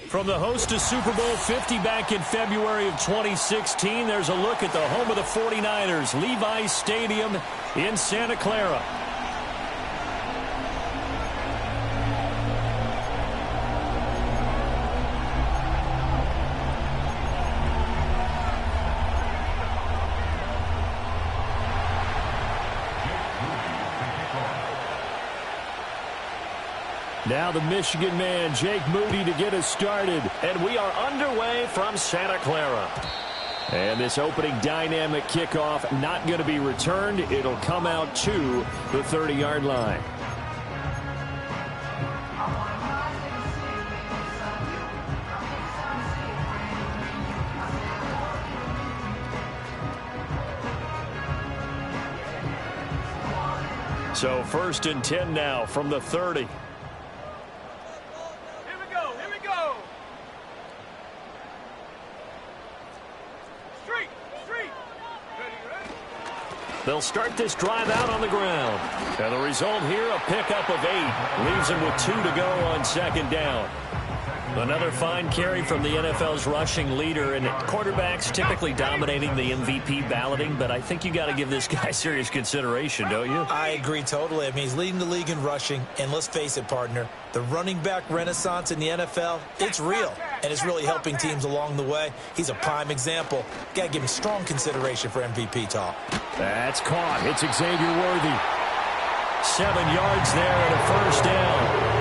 From the host to Super Bowl 50 back in February of 2016, there's a look at the home of the 49ers, Levi's Stadium in Santa Clara. Now the Michigan man, Jake Moody, to get us started. And we are underway from Santa Clara. And this opening dynamic kickoff not going to be returned. It'll come out to the 30-yard line. So 1st and 10 now from the 30. They'll start this drive out on the ground. And the result here, a pickup of 8. Leaves them with 2 to go on 2nd down. Another fine carry from the NFL's rushing leader, and quarterbacks typically dominating the MVP balloting, but I think you got to give this guy serious consideration, don't you? I agree totally. I mean, he's leading the league in rushing, and let's face it, partner, the running back renaissance in the NFL, it's real, and it's really helping teams along the way. He's a prime example. Got to give him strong consideration for MVP talk. That's caught. It's Xavier Worthy. 7 yards there and a 1st down.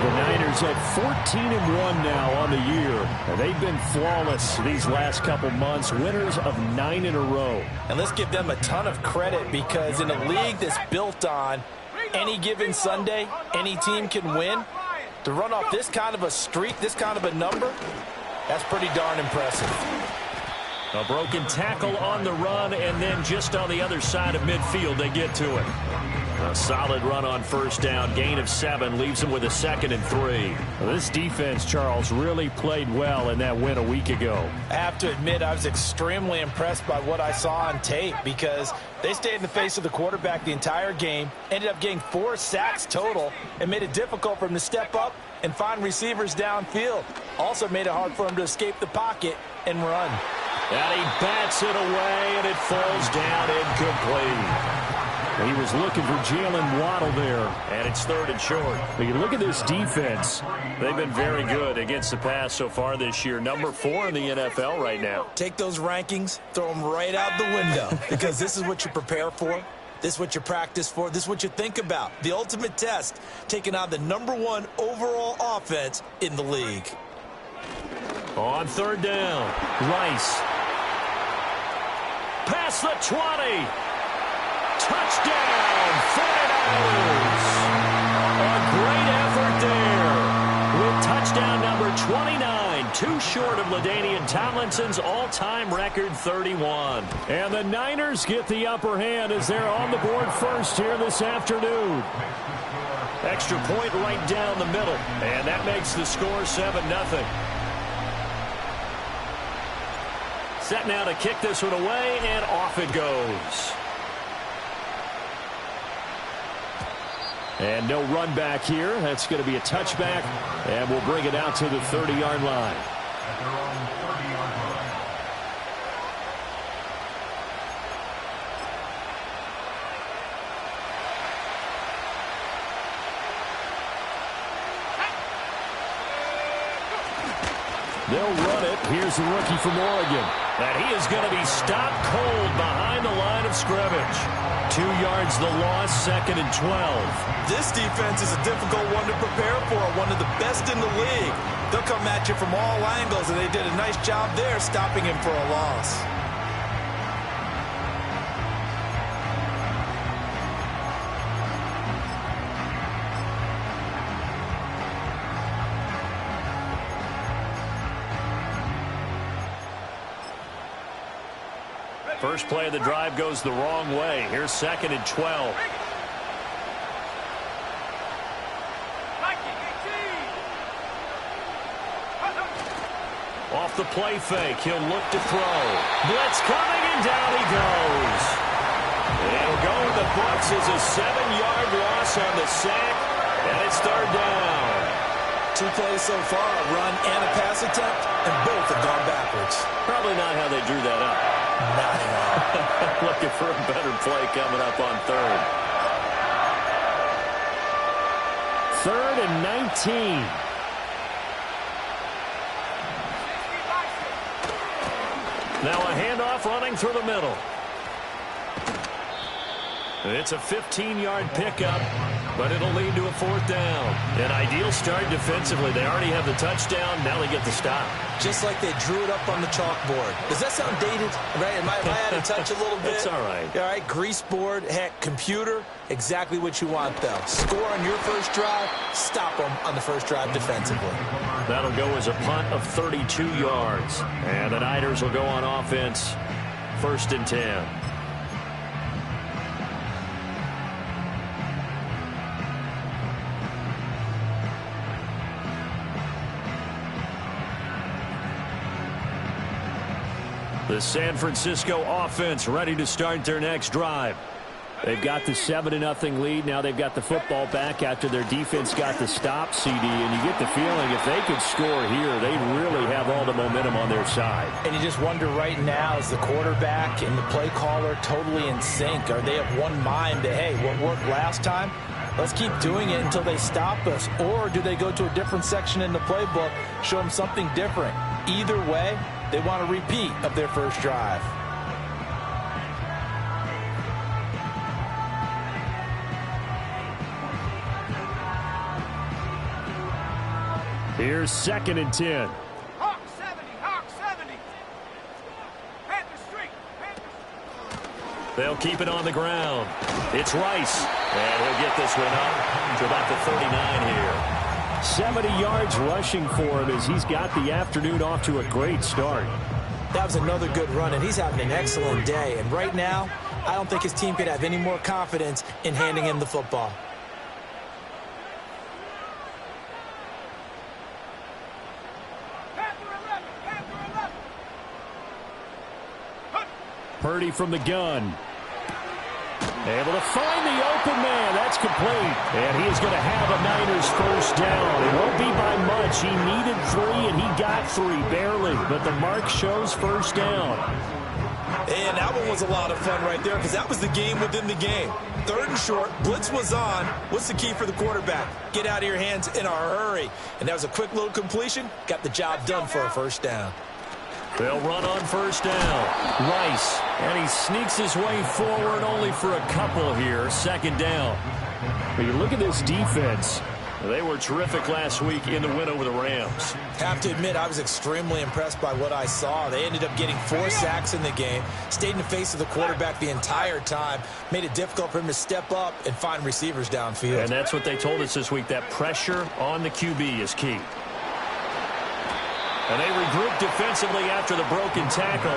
The Niners at 14-1 now on the year. And they've been flawless these last couple months, winners of 9 in a row. And let's give them a ton of credit, because in a league that's built on any given Sunday, any team can win, to run off this kind of a streak, this kind of a number, that's pretty darn impressive. A broken tackle on the run, and then just on the other side of midfield, they get to it. A solid run on 1st down. Gain of 7 leaves him with a 2nd and 3. Well, this defense, Charles, really played well in that win a week ago. I have to admit, I was extremely impressed by what I saw on tape, because they stayed in the face of the quarterback the entire game, ended up getting 4 sacks total, and made it difficult for him to step up and find receivers downfield. Also made it hard for him to escape the pocket and run. And he bats it away, and it falls down incomplete. He was looking for Jalen Waddle there, and it's 3rd and short. But you look at this defense. They've been very good against the pass so far this year. Number 4 in the NFL right now. Take those rankings, throw them right out the window, because this is what you prepare for. This is what you practice for. This is what you think about. The ultimate test, taking on the number 1 overall offense in the league. On 3rd down, Rice. Past the 20. Touchdown, 49ers. A great effort there with touchdown number 29, too short of LaDainian Tomlinson's all-time record 31. And the Niners get the upper hand as they're on the board first here this afternoon. Extra point right down the middle, and that makes the score 7-0. Set now to kick this one away, and off it goes. And no run back here. That's going to be a touchback, and we'll bring it out to the 30-yard line. They'll run it. Here's the rookie from Oregon. And he is going to be stopped cold behind the line of scrimmage. 2 yards the loss, 2nd and 12. This defense is a difficult one to prepare for, one of the best in the league. They'll come at you from all angles, and they did a nice job there stopping him for a loss. First play of the drive goes the wrong way. Here's 2nd and 12. Off the play fake, he'll look to throw. Blitz coming, and down he goes. It'll go in the books as a 7-yard loss on the sack, and it's 3rd down. 2 plays so far, a run and a pass attempt, and both have gone backwards. Probably not how they drew that up. Not at all. Looking for a better play coming up on 3rd. 3rd and 19. Now a handoff running through the middle. It's a 15-yard pickup, but it'll lead to a 4th down. An ideal start defensively. They already have the touchdown. Now they get the stop. Just like they drew it up on the chalkboard. Does that sound dated? Right? Am I out of touch a little bit? It's all right. All right, grease board, heck, computer, exactly what you want, though. Score on your first drive, stop them on the first drive defensively. That'll go as a punt of 32 yards. And the Niners will go on offense, 1st and 10. The San Francisco offense ready to start their next drive. They've got the 7-0 lead. Now they've got the football back after their defense got the stop, CD. And you get the feeling if they could score here, they really have all the momentum on their side. And you just wonder right now, is the quarterback and the play caller totally in sync? Are they of one mind that, hey, what worked last time? Let's keep doing it until they stop us. Or do they go to a different section in the playbook, show them something different? Either way, they want a repeat of their first drive. Here's 2nd and 10. Hawk 70, Hawk 70. Panther Street, Panther. They'll keep it on the ground. It's Rice. And he'll get this one up to about the 39 here. 70 yards rushing for him as he's got the afternoon off to a great start. That was another good run, and he's having an excellent day. And right now, I don't think his team could have any more confidence in handing him the football. Purdy from the gun. Able to find the open man. That's complete. And he is going to have a Niners first down. It won't be by much. He needed 3, and he got 3, barely. But the mark shows first down. And that one was a lot of fun right there because that was the game within the game. 3rd and short, blitz was on. What's the key for the quarterback? Get out of your hands in a hurry. And that was a quick little completion. Got the job done for a first down. They'll run on first down. Rice, and he sneaks his way forward only for a couple here. 2nd down. When you look at this defense, they were terrific last week in the win over the Rams. Have to admit, I was extremely impressed by what I saw. They ended up getting 4 sacks in the game, stayed in the face of the quarterback the entire time, made it difficult for him to step up and find receivers downfield. And that's what they told us this week, that pressure on the QB is key. And they regroup defensively after the broken tackle,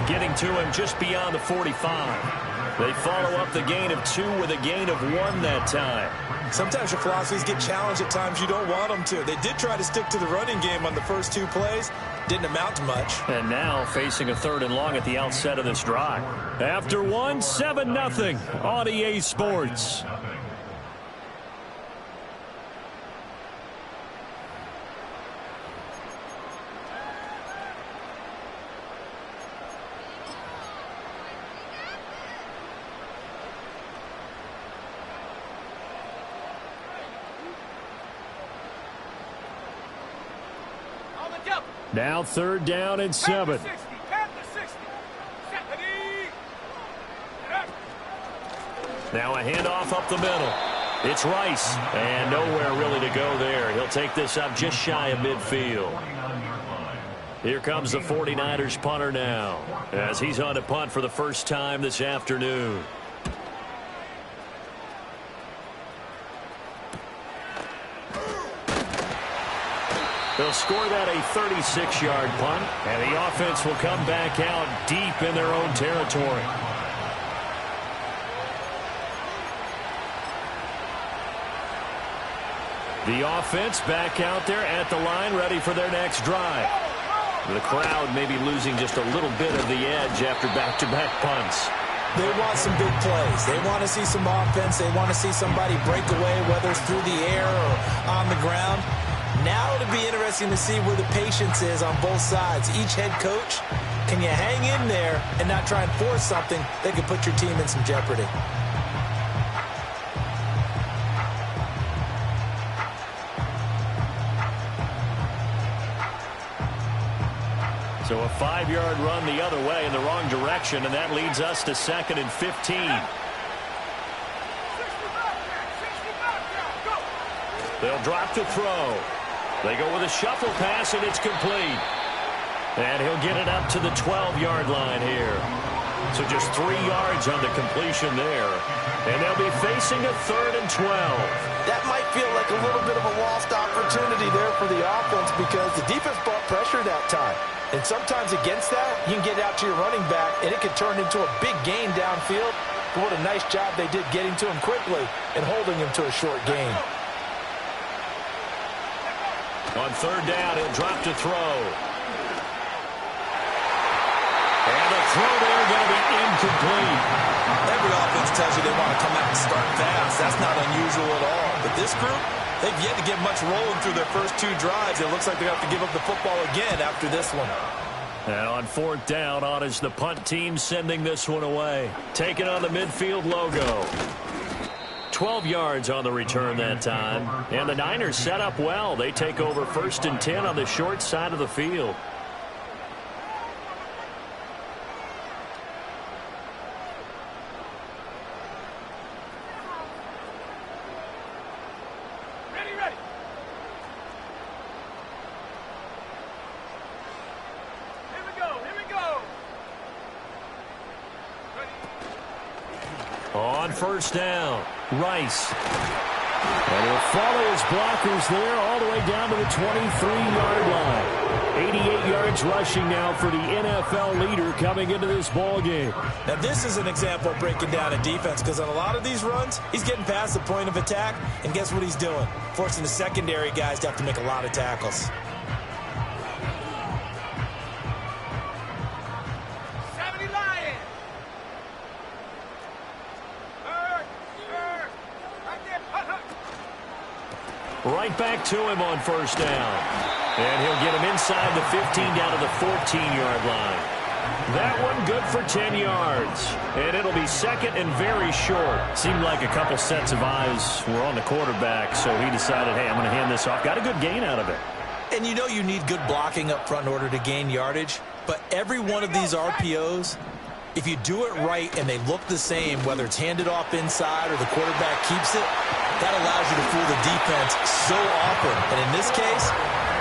getting to him just beyond the 45. They follow up the gain of 2 with a gain of 1 that time. Sometimes your philosophies get challenged at times you don't want them to. They did try to stick to the running game on the first 2 plays. Didn't amount to much. And now facing a 3rd and long at the outset of this drive. After 1, 7-0 on EA Sports. Now 3rd down and 7. Now a handoff up the middle. It's Rice, and nowhere really to go there. He'll take this up just shy of midfield. Here comes the 49ers punter now, as he's on to punt for the first time this afternoon. They'll score that a 36-yard punt, and the offense will come back out deep in their own territory. The offense back out there at the line, ready for their next drive. The crowd may be losing just a little bit of the edge after back-to-back punts. They want some big plays. They want to see some offense. They want to see somebody break away, whether it's through the air or on the ground. Now it'll be interesting to see where the patience is on both sides. Each head coach, can you hang in there and not try and force something that could put your team in some jeopardy? So a 5-yard run the other way in the wrong direction, and that leads us to 2nd and 15. They'll drop to throw. They go with a shuffle pass, and it's complete. And he'll get it up to the 12-yard line here. So just 3 yards on the completion there. And they'll be facing a 3rd and 12. That might feel like a little bit of a lost opportunity there for the offense because the defense brought pressure that time. And sometimes against that, you can get out to your running back, and it can turn into a big gain downfield. But what a nice job they did getting to him quickly and holding him to a short gain. On 3rd down, he'll drop to throw. And the throw there going to be incomplete. Every offense tells you they want to come out and start fast. That's not unusual at all. But this group, they've yet to get much rolling through their first 2 drives. It looks like they have to give up the football again after this one. And on 4th down, on is the punt team sending this one away. Taking on the midfield logo. 12 yards on the return that time. And the Niners set up well. They take over 1st and 10 on the short side of the field. On 1st down, Rice. And he'll follow his blockers there all the way down to the 23-yard line. 88 yards rushing now for the NFL leader coming into this ball game. Now this is an example of breaking down a defense because on a lot of these runs, he's getting past the point of attack, and guess what he's doing? Forcing the secondary guys to have to make a lot of tackles. Right back to him on 1st down. And he'll get him inside the 15 down to the 14-yard line. That one good for 10 yards. And it'll be 2nd and very short. Seemed like a couple sets of eyes were on the quarterback, so he decided, hey, I'm going to hand this off. Got a good gain out of it. And you know you need good blocking up front in order to gain yardage. But every one of these RPOs, if you do it right and they look the same, whether it's handed off inside or the quarterback keeps it, that allows you to fool the defense so often. And in this case,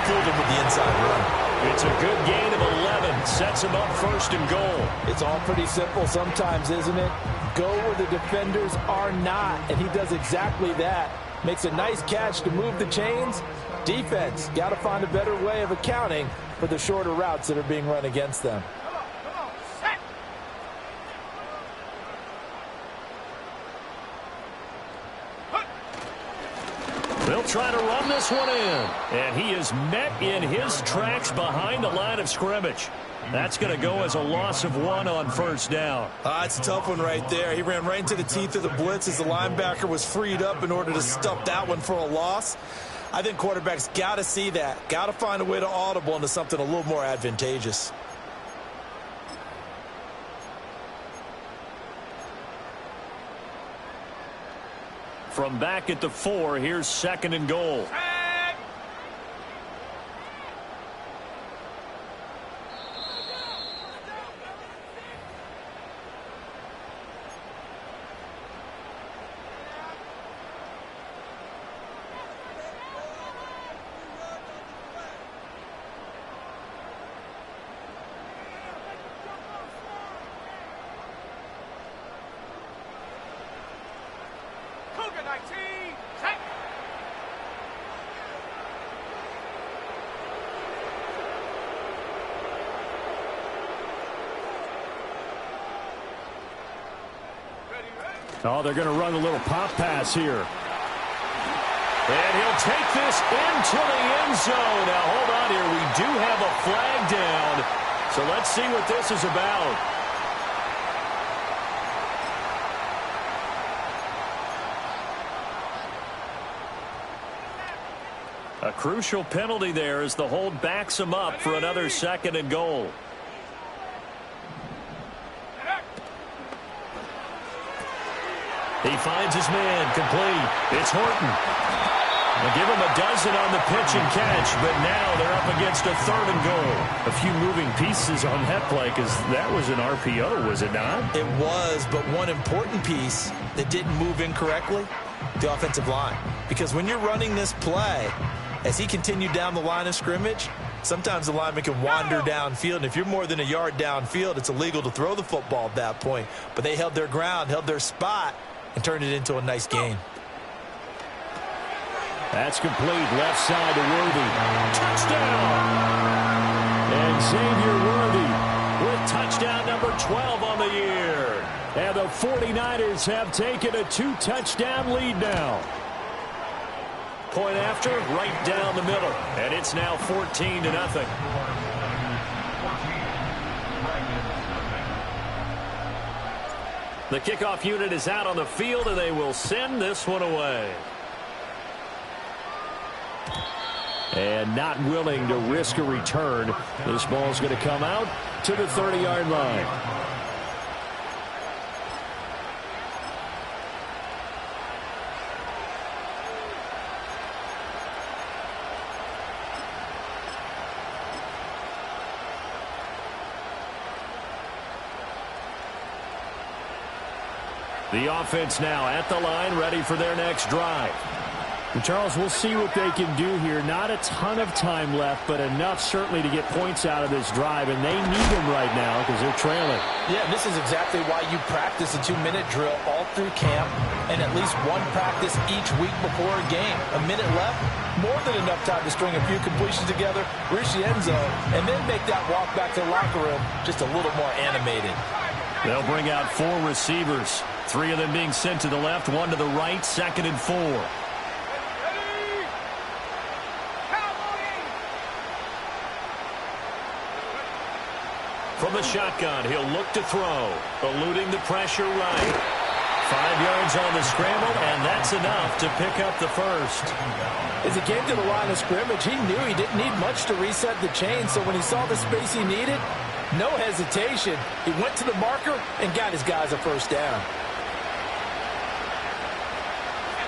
fooled him with the inside run. It's a good gain of 11. Sets him up 1st and goal. It's all pretty simple sometimes, isn't it? Go where the defenders are not. And he does exactly that. Makes a nice catch to move the chains. Defense, got to find a better way of accounting for the shorter routes that are being run against them. They'll try to run this one in. And he is met in his tracks behind the line of scrimmage. That's going to go as a loss of 1 on 1st down. It's a tough one right there. He ran right into the teeth of the blitz as the linebacker was freed up in order to stuff that one for a loss. I think quarterbacks got to see that. Got to find a way to audible into something a little more advantageous. From back at the 4, here's 2nd and goal. Oh, they're going to run a little pop pass here. And he'll take this into the end zone. Now, hold on here. We do have a flag down. So let's see what this is about. A crucial penalty there as the hold backs him up for another 2nd and goal. He finds his man complete. It's Horton. They'll give him a dozen on the pitch and catch, but now they're up against a 3rd and goal. A few moving pieces on that play because that was an RPO, was it not? It was, but one important piece that didn't move incorrectly, the offensive line. Because when you're running this play, as he continued down the line of scrimmage, sometimes the lineman can wander downfield, and if you're more than a yard downfield, it's illegal to throw the football at that point. But they held their ground, held their spot, and turned it into a nice gain. That's complete. Left side to Worthy. Touchdown! And Xavier Worthy with touchdown number 12 on the year. And the 49ers have taken a 2-touchdown lead now. Point after, right down the middle. And it's now 14-0. The kickoff unit is out on the field, and they will send this one away. And not willing to risk a return. This ball's going to come out to the 30-yard line. The offense now at the line, ready for their next drive. And Charles, we'll see what they can do here. Not a ton of time left, but enough certainly to get points out of this drive, and they need them right now because they're trailing. Yeah, this is exactly why you practice a 2-minute drill all through camp and at least one practice each week before a game. A minute left, more than enough time to string a few completions together, reach the end zone, and then make that walk back to the locker room just a little more animated. They'll bring out 4 receivers, 3 of them being sent to the left, 1 to the right, 2nd and 4. From the shotgun, he'll look to throw, eluding the pressure right. 5 yards on the scramble, and that's enough to pick up the first. As he came to the line of scrimmage, he knew he didn't need much to reset the chain, so when he saw the space he needed, no hesitation. He went to the marker and got his guys a first down.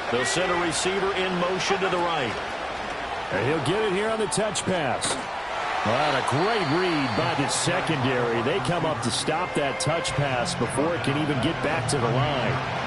They'll send a receiver in motion to the right. And he'll get it here on the touch pass. Well, a great read by the secondary. They come up to stop that touch pass before it can even get back to the line.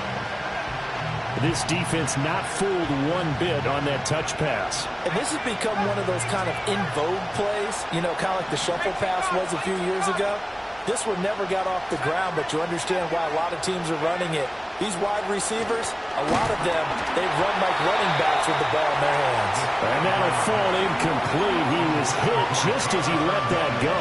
This defense not fooled one bit on that touch pass. And this has become one of those kind of in vogue plays, you know, kind of like the shuffle pass was a few years ago. This one never got off the ground, but you understand why a lot of teams are running it. These wide receivers, a lot of them, they run like running backs with the ball in their hands. And that'll fall incomplete. He was hit just as he let that go.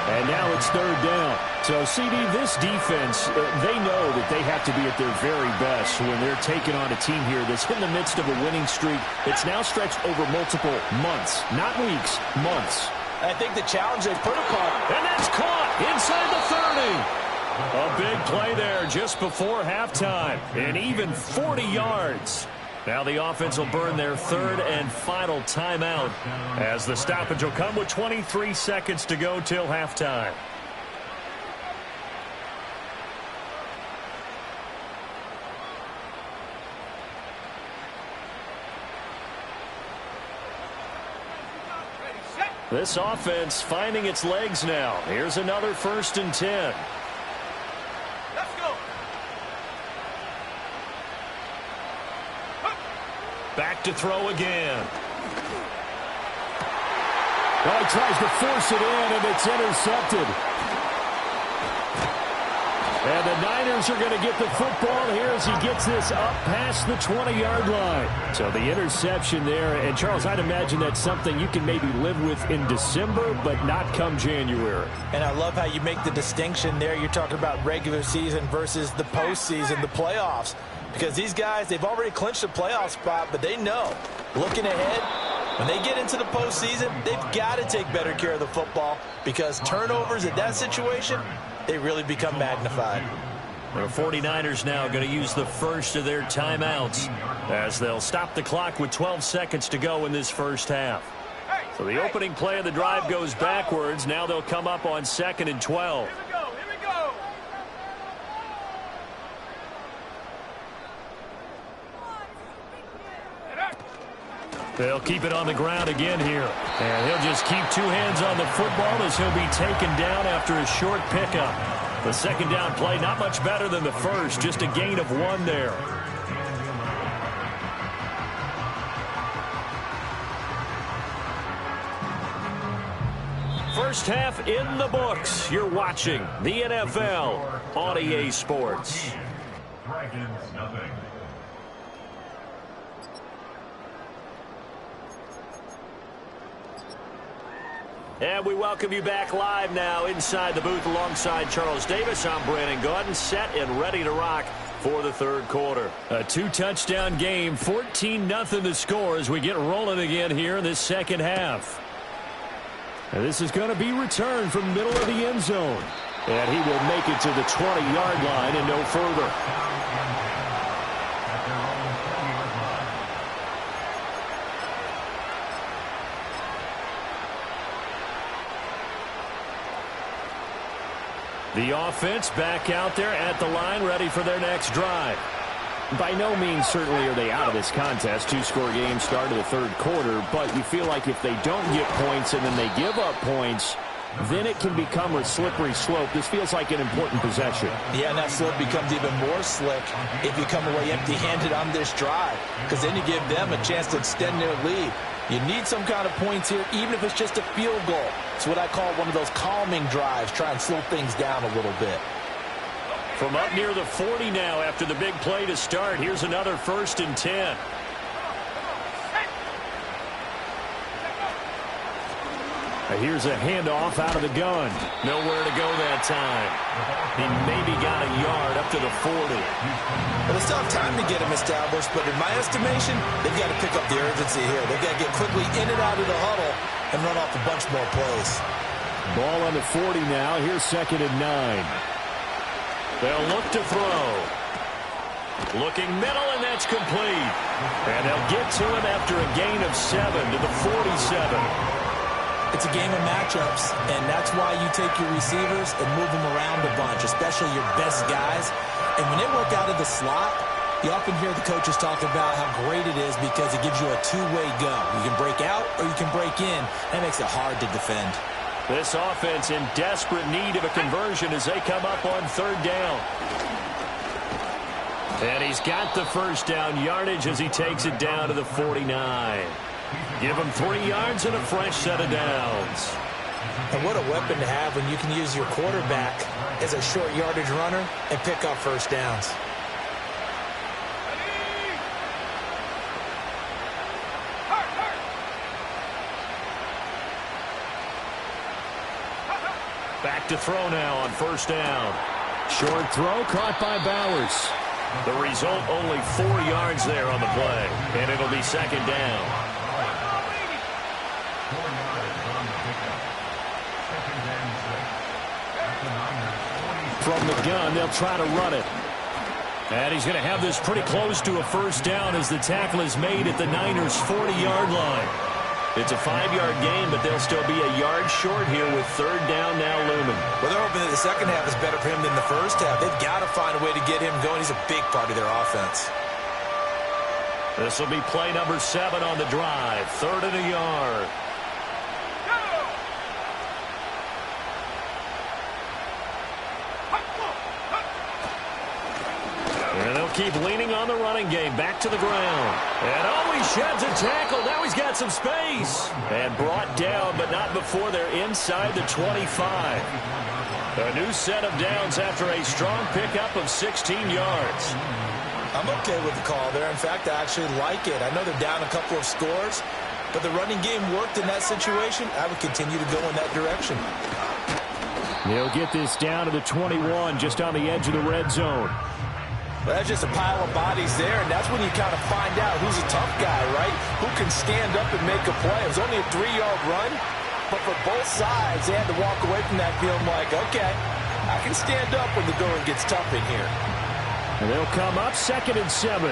And now it's 3rd down. So, CD, this defense, they know that they have to be at their very best when they're taking on a team here that's in the midst of a winning streak. It's now stretched over multiple months, not weeks, months. I think the challenge they put upon, and that's caught inside the 30. A big play there just before halftime, and even 40 yards. Now the offense will burn their 3rd and final timeout as the stoppage will come with 23 seconds to go till halftime. This offense finding its legs now. Here's another 1st and 10. Let's go. Back to throw again. Well, he tries to force it in, and it's intercepted. And the Niners are going to get the football here as he gets this up past the 20-yard line. So the interception there. And, Charles, I'd imagine that's something you can maybe live with in December, but not come January. And I love how you make the distinction there. You're talking about regular season versus the postseason, the playoffs. Because these guys, they've already clinched a playoff spot, but they know, looking ahead, when they get into the postseason, they've got to take better care of the football because turnovers in that situation, they really become magnified. The 49ers now going to use the first of their timeouts as they'll stop the clock with 12 seconds to go in this first half. So the opening play of the drive goes backwards. Now they'll come up on 2nd and 12. Here we go. They'll keep it on the ground again here. And he'll just keep two hands on the football as he'll be taken down after a short pickup. The second down play not much better than the first, just a gain of 1 there. First half in the books. You're watching the NFL on EA Sports. Dragons, nothing. And we welcome you back live now inside the booth alongside Charles Davis. I'm Brandon Gaudin, set and ready to rock for the third quarter. A 2-touchdown game, 14-0 the score as we get rolling again here in this second half. And this is going to be returned from the middle of the end zone. And he will make it to the 20-yard line and no further. The offense back out there at the line, ready for their next drive. By no means certainly are they out of this contest. 2-score game start of the third quarter, but you feel like if they don't get points and then they give up points, then it can become a slippery slope. This feels like an important possession. Yeah, and that slope becomes even more slick if you come away empty-handed on this drive, because then you give them a chance to extend their lead. You need some kind of points here, even if it's just a field goal. It's what I call one of those calming drives, try and slow things down a little bit. From up near the 40 now after the big play to start, here's another 1st and 10. Here's a handoff out of the gun. Nowhere to go that time. He maybe got a yard up to the 40. Well, they still have time to get him established, but in my estimation, they've got to pick up the urgency here. They've got to get quickly in and out of the huddle and run off a bunch more plays. Ball on the 40 now. Here's 2nd and 9. They'll look to throw. Looking middle, and that's complete. And they'll get to him after a gain of 7 to the 47. It's a game of matchups, and that's why you take your receivers and move them around a bunch, especially your best guys. And when they work out of the slot, you often hear the coaches talk about how great it is because it gives you a two-way go. You can break out or you can break in. That makes it hard to defend. This offense in desperate need of a conversion as they come up on 3rd down. And he's got the first down yardage as he takes it down to the 49. Give him 3 yards and a fresh set of downs. And what a weapon to have when you can use your quarterback as a short yardage runner and pick up first downs. Back to throw now on 1st down. Short throw caught by Bowers. The result, only 4 yards there on the play. And it'll be 2nd down. From the gun, they'll try to run it. And he's going to have this pretty close to a first down as the tackle is made at the Niners' 40-yard line. It's a 5-yard gain, but they'll still be a yard short here with 3rd down now looming. Well, they're hoping that the second half is better for him than the first half. They've got to find a way to get him going. He's a big part of their offense. This will be play number 7 on the drive. 3rd and a yard. And they'll keep leaning on the running game. Back to the ground. And he sheds a tackle tackled. Now he's got some space. And brought down, but not before they're inside the 25. A new set of downs after a strong pickup of 16 yards. I'm okay with the call there. In fact, I actually like it. I know they're down a couple of scores, but the running game worked in that situation. I would continue to go in that direction. They'll get this down to the 21, just on the edge of the red zone. Well, that's just a pile of bodies there, and that's when you kind of find out who's a tough guy, right? Who can stand up and make a play. It was only a 3-yard run, but for both sides, they had to walk away from that feeling like, okay, I can stand up when the going gets tough in here. And they'll come up 2nd and 7.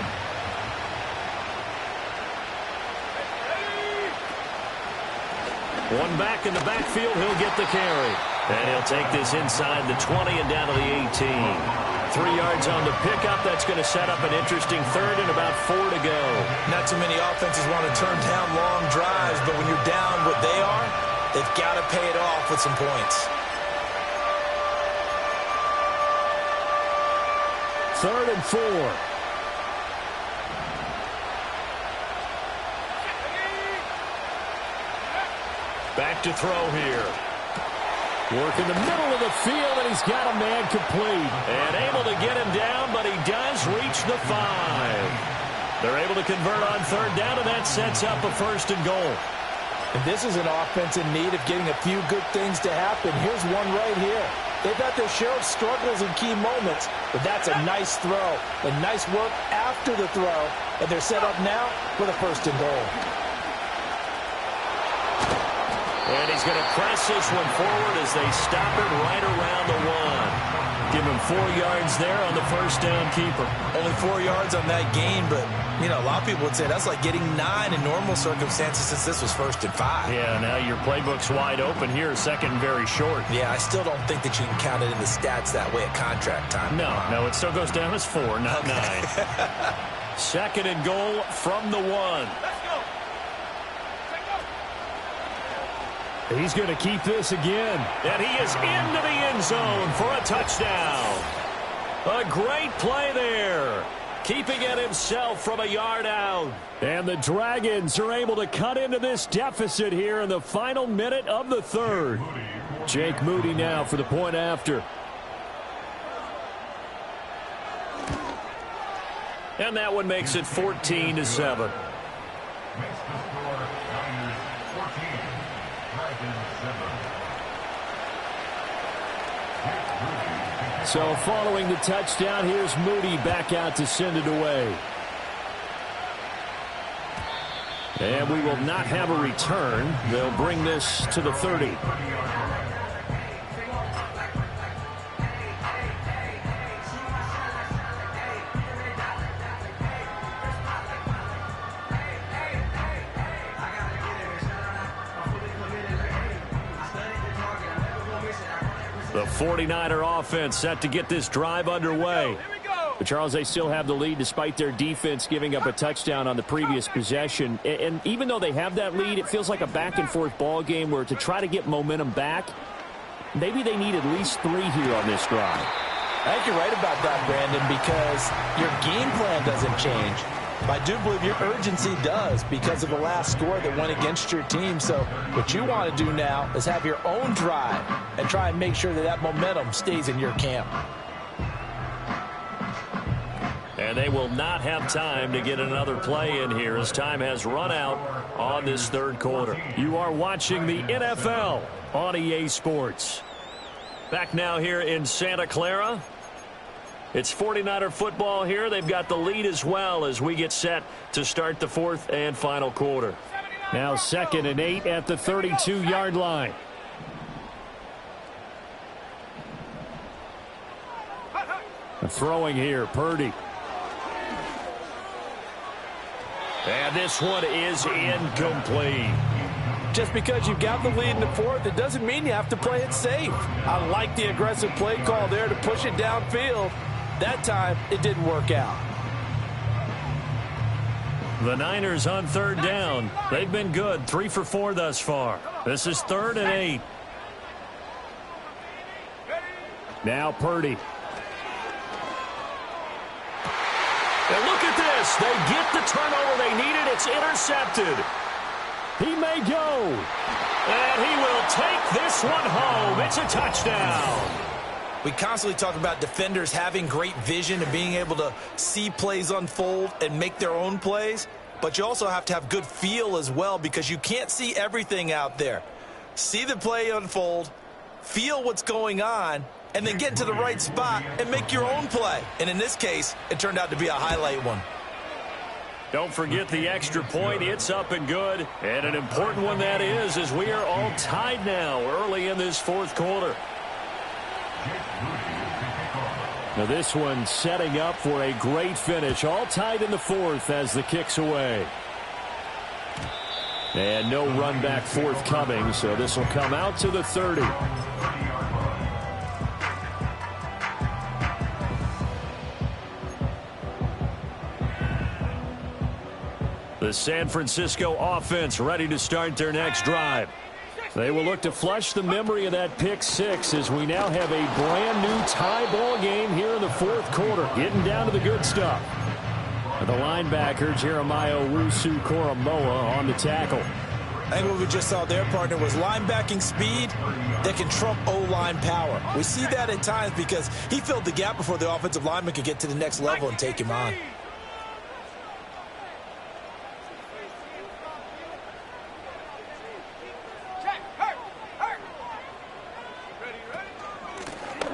One back in the backfield, he'll get the carry. And he'll take this inside the 20 and down to the 18. 3 yards on the pickup. That's going to set up an interesting 3rd and about 4 to go. Not too many offenses want to turn down long drives, but when you're down what they are, they've got to pay it off with some points. 3rd and 4. Back to throw here. Work in the middle of the field, and he's got a man complete. And able to get him down, but he does reach the 5. They're able to convert on 3rd down, and that sets up a 1st and goal. And this is an offense in need of getting a few good things to happen. Here's one right here. They've had their share of struggles in key moments, but that's a nice throw. A nice work after the throw, and they're set up now with a 1st and goal. And he's going to press this one forward as they stop it right around the 1. Give him 4 yards there on the 1st down keeper. Only 4 yards on that gain, but, you know, a lot of people would say that's like getting 9 in normal circumstances since this was 1st and 5. Yeah, now your playbook's wide open here, 2nd and very short. Yeah, I still don't think that you can count it in the stats that way at contract time. No, it still goes down as 4, not 9. 2nd and goal from the 1. Let's go. He's going to keep this again. And he is into the end zone for a touchdown. A great play there. Keeping it himself from a yard out. And the Dragons are able to cut into this deficit here in the final minute of the 3rd. Jake Moody now for the point after. And that one makes it 14-7. So following the touchdown, here's Moody back out to send it away. And we will not have a return. They'll bring this to the 30. The 49er offense set to get this drive underway. But, Charles, they still have the lead despite their defense giving up a touchdown on the previous possession. And even though they have that lead, it feels like a back-and-forth ball game where to try to get momentum back, maybe they need at least 3 here on this drive. I think you're right about that, Brandon, because your game plan doesn't change. I do believe your urgency does because of the last score that went against your team. So what you want to do now is have your own drive and try and make sure that that momentum stays in your camp. And they will not have time to get another play in here as time has run out on this 3rd quarter. You are watching the NFL on EA Sports. Back now here in Santa Clara. It's 49er football here. They've got the lead as well as we get set to start the 4th and final quarter. Now 2nd and 8 at the 32-yard line. Throwing here, Purdy. And this one is incomplete. Just because you've got the lead in the 4th, it doesn't mean you have to play it safe. I like the aggressive play call there to push it downfield. That time, it didn't work out. The Niners on 3rd down. They've been good, 3 for 4 thus far. This is 3rd and 8. Now Purdy. And look at this. this. They get the turnover they needed. It's intercepted. He may go. And he will take this one home. It's a touchdown. We constantly talk about defenders having great vision and being able to see plays unfold and make their own plays. But you also have to have good feel as well, because you can't see everything out there. See the play unfold, feel what's going on, and then get into the right spot and make your own play. And in this case, it turned out to be a highlight one. Don't forget the extra point. It's up and good. And an important one that is, as we are all tied now early in this fourth quarter. Now this one setting up for a great finish. All tied in the fourth as the kick's away. And no run back forthcoming, so this will come out to the 30. The San Francisco offense ready to start their next drive. They will look to flush the memory of that pick six as we now have a brand new tie ball game here in the fourth quarter. Getting down to the good stuff. The linebacker, Jeremiah Owusu-Koramoah, on the tackle. I think what we just saw there, partner, was linebacking speed that can trump O-line power. We see that at times because he filled the gap before the offensive lineman could get to the next level and take him on.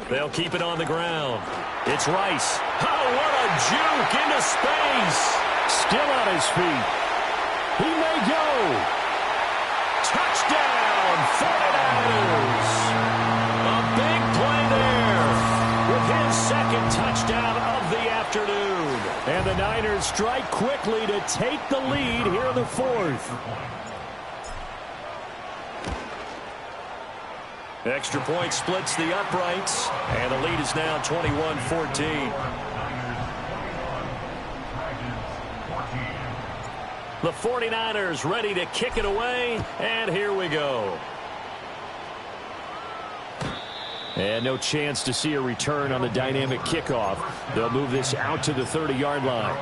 They'll keep it on the ground. It's Rice. Oh, what a juke into space. Still on his feet. He may go. Touchdown, 49ers. A big play there with his second touchdown of the afternoon. And the Niners strike quickly to take the lead here in the fourth. Extra point splits the uprights, and the lead is now 21-14. The 49ers ready to kick it away, and here we go. And no chance to see a return on the dynamic kickoff. They'll move this out to the 30-yard line.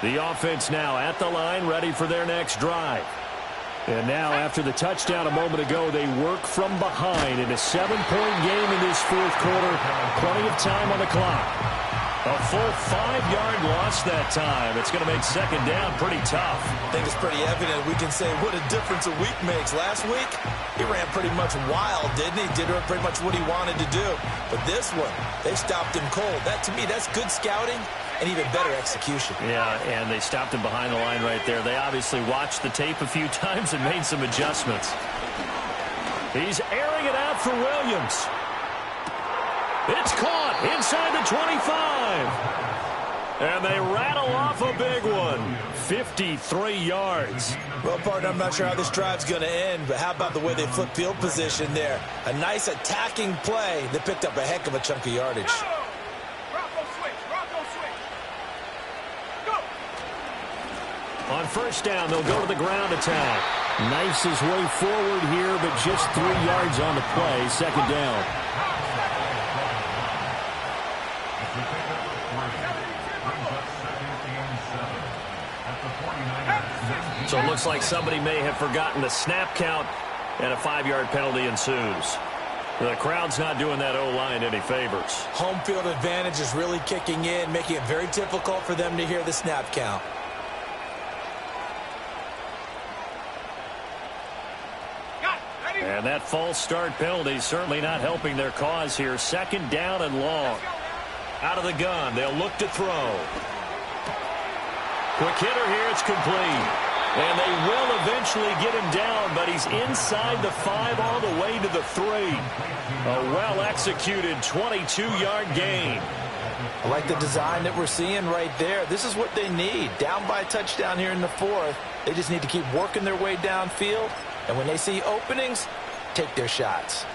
The offense now at the line, ready for their next drive. And now, after the touchdown a moment ago, they work from behind in a 7-point game in this fourth quarter. Plenty of time on the clock. A full 5-yard loss that time. It's going to make second down pretty tough. I think it's pretty evident. We can say what a difference a week makes. Last week, he ran pretty much wild, didn't he? Did pretty much what he wanted to do. But this one, they stopped him cold. That, to me, that's good scouting and even better execution. Yeah, and they stopped him behind the line right there. They obviously watched the tape a few times and made some adjustments. He's airing it out for Williams. It's caught inside the 25. And they rattle off a big one. 53 yards. Well, partner, I'm not sure how this drive's going to end, but how about the way they flip field position there? A nice attacking play that picked up a heck of a chunk of yardage. On first down, they'll go to the ground attack. Knifes his way forward here, but just 3 yards on the play. Second down. So it looks like somebody may have forgotten the snap count, and a 5-yard penalty ensues. The crowd's not doing that O-line any favors. Home field advantage is really kicking in, making it very difficult for them to hear the snap count. And that false start penalty certainly not helping their cause here. Second down and long. Out of the gun, they'll look to throw. Quick hitter here, it's complete. And they will eventually get him down, but he's inside the 5 all the way to the 3. A well-executed 22-yard gain. I like the design that we're seeing right there. This is what they need. Down by a touchdown here in the fourth. They just need to keep working their way downfield. And when they see openings, take their shots.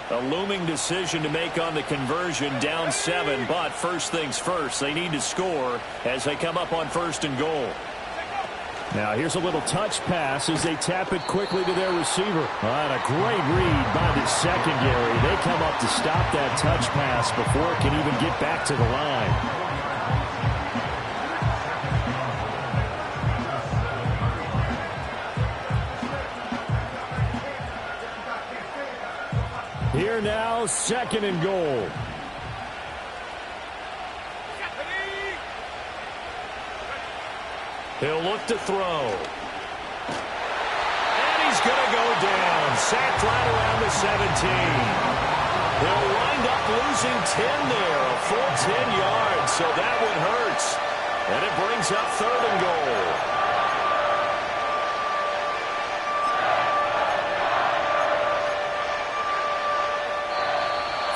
A looming decision to make on the conversion, down 7, but first things first, they need to score as they come up on 1st and goal. Now here's a little touch pass as they tap it quickly to their receiver. And a great read by the secondary. They come up to stop that touch pass before it can even get back to the line. Here now, 2nd and goal. He'll look to throw. And he's going to go down. Sacked right around the 17. He'll wind up losing 10 there, a full 10 yards, so that one hurts. And it brings up 3rd and goal.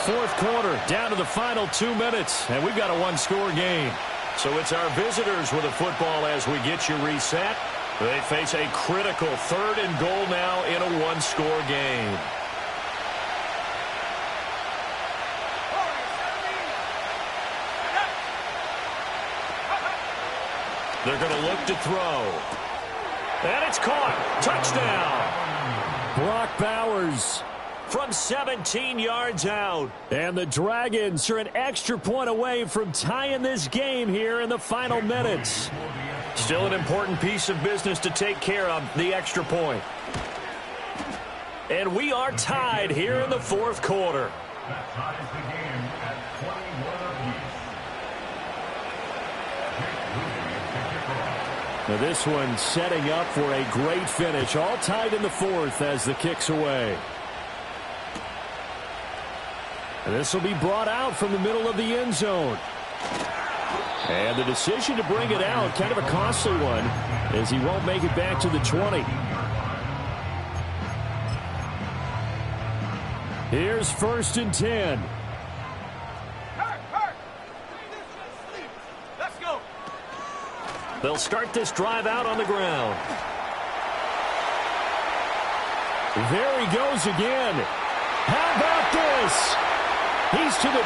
Fourth quarter, down to the final 2 minutes, and we've got a one-score game. So it's our visitors with the football as we get you reset. They face a critical 3rd and goal now in a one-score game. They're going to look to throw. And it's caught. Touchdown. Brock Bowers from 17 yards out. And the Dragons are an extra point away from tying this game here in the final minutes. Still an important piece of business to take care of, the extra point. And we are tied here in the 4th quarter. That ties the game at 21 apiece. Now this one setting up for a great finish. All tied in the 4th as the kick's away. And this will be brought out from the middle of the end zone. And the decision to bring it out, kind of a costly one, as he won't make it back to the 20. Here's 1st and 10. Let's go. They'll start this drive out on the ground. There he goes again. How about this? He's to the 10.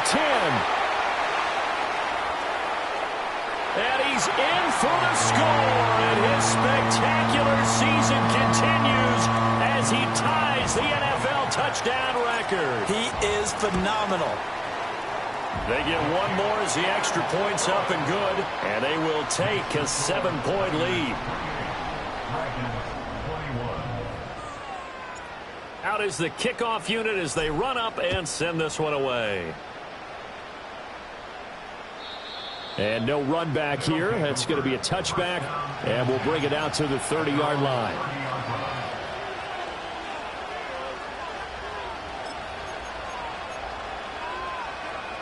And he's in for the score. And his spectacular season continues as he ties the NFL touchdown record. He is phenomenal. They get one more as the extra point's up and good. And they will take a 7-point lead. Out is the kickoff unit as they run up and send this one away. And no run back here. That's going to be a touchback. And we'll bring it out to the 30-yard line.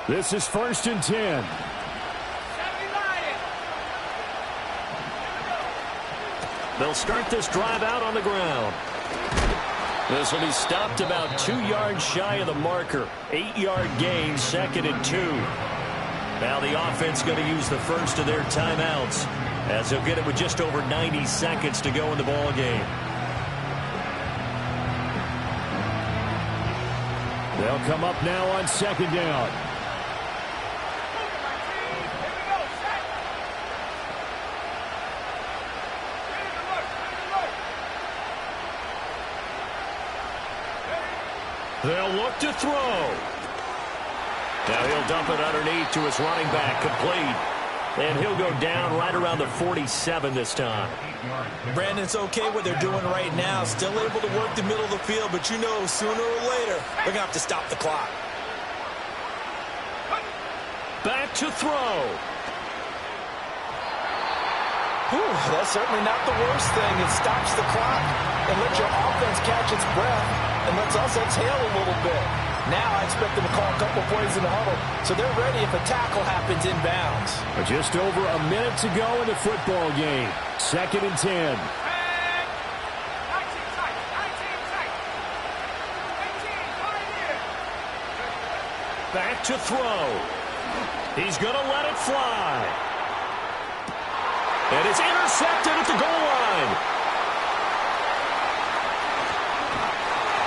This is 1st and 10. They'll start this drive out on the ground. This will be stopped about 2 yards shy of the marker. 8-yard gain, 2nd and 2. Now the offense going to use the first of their timeouts as they'll get it with just over 90 seconds to go in the ball game. They'll come up now on 2nd down. They'll look to throw. Now he'll dump it underneath to his running back, complete. And he'll go down right around the 47 this time. Brandon, it's okay what they're doing right now. Still able to work the middle of the field, but you know sooner or later they're going to have to stop the clock. Back to throw. Whew, that's certainly not the worst thing. It stops the clock and lets your offense catch its breath and lets us exhale a little bit. Now I expect them to call a couple plays in the huddle, so they're ready if a tackle happens inbounds. Just over a minute to go in the football game. 2nd and 10. Back to throw. He's going to let it fly. And it's intercepted at the goal line.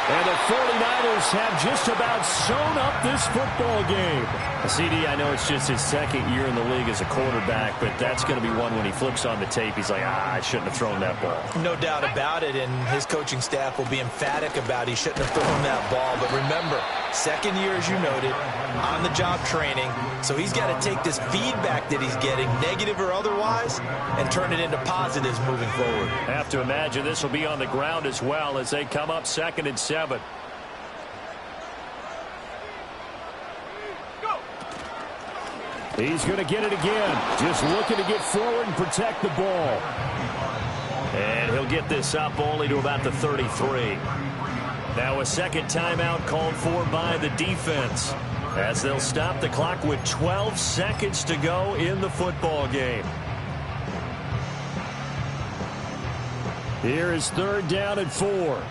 And the 49ers have just about sewn up this football game. CD, I know it's just his second year in the league as a quarterback, but that's going to be one when he flips on the tape. He's like, I shouldn't have thrown that ball. No doubt about it, and his coaching staff will be emphatic about he shouldn't have thrown that ball. But remember, second year, as you noted, on-the-job training, so he's got to take this feedback that he's getting, negative or otherwise, and turn it into positives moving forward. Have to imagine this will be on the ground as well as they come up 2nd and 7. He's going to get it again. Just looking to get forward and protect the ball. And he'll get this up only to about the 33. Now a second timeout called for by the defense, as they'll stop the clock with 12 seconds to go in the football game. Here is 3rd down and 4.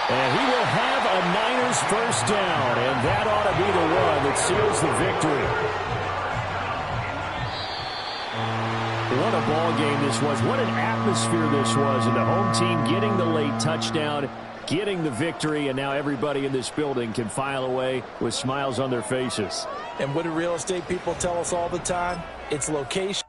And he will have a Niners first down, and that ought to be the one that seals the victory. What a ball game this was. What an atmosphere this was. And the home team getting the late touchdown, getting the victory, and now everybody in this building can file away with smiles on their faces. And what do real estate people tell us all the time? It's location.